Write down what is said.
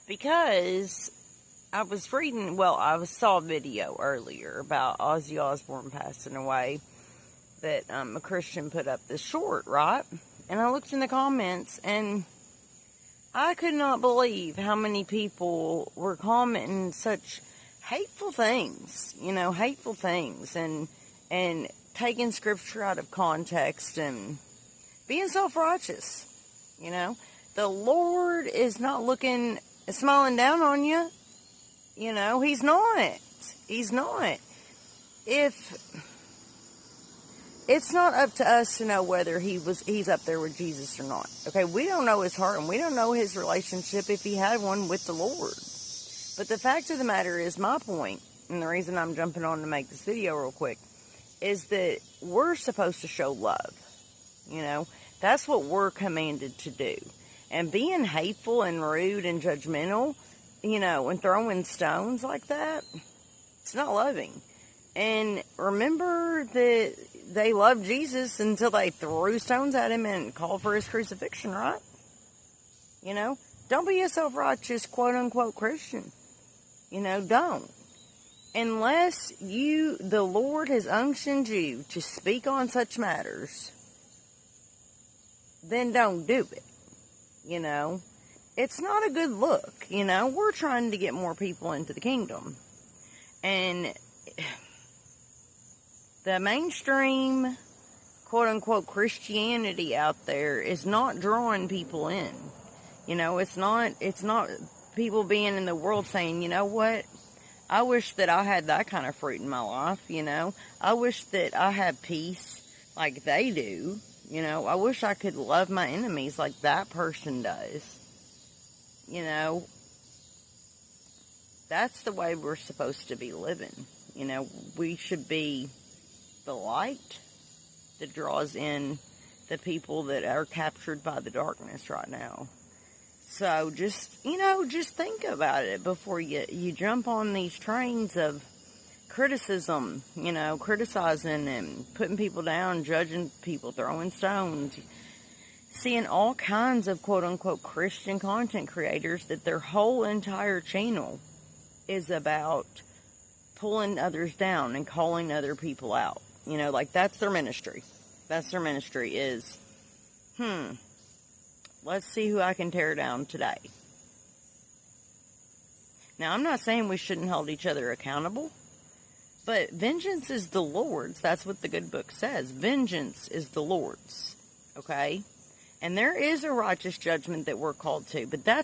Because I was reading, I saw a video earlier about Ozzy Osbourne passing away that a Christian put up this short, right? And I looked in the comments, and I could not believe how many people were commenting such hateful things, and taking scripture out of context and being self-righteous, The Lord is not smiling down on you, He's not. He's not. It's not up to us to know whether he's up there with Jesus or not. Okay, we don't know his heart, and we don't know his relationship if he had one with the Lord. But the fact of the matter is, my point, and the reason I'm jumping on to make this video real quick, is that we're supposed to show love. That's what we're commanded to do. And being hateful and rude and judgmental, and throwing stones like that, it's not loving. And remember that they loved Jesus until they threw stones at him and called for his crucifixion, right? Don't be a self-righteous, quote-unquote Christian. Don't. Unless the Lord has unctioned you to speak on such matters, then don't do it. It's not a good look. We're trying to get more people into the kingdom. And the mainstream, quote-unquote, Christianity out there is not drawing people in. It's not people being in the world saying, you know what, I wish that I had that kind of fruit in my life, I wish that I had peace like they do, I wish I could love my enemies like that person does, That's the way we're supposed to be living, we should be the light that draws in the people that are captured by the darkness right now. So just think about it before you jump on these trains of criticism, criticizing and putting people down, judging people, throwing stones, seeing all kinds of quote-unquote Christian content creators that their whole entire channel is about pulling others down and calling other people out. That's their ministry. That's their ministry is, let's see who I can tear down today. Now, I'm not saying we shouldn't hold each other accountable, but vengeance is the Lord's. That's what the good book says. Vengeance is the Lord's. Okay? And there is a righteous judgment that we're called to, but that's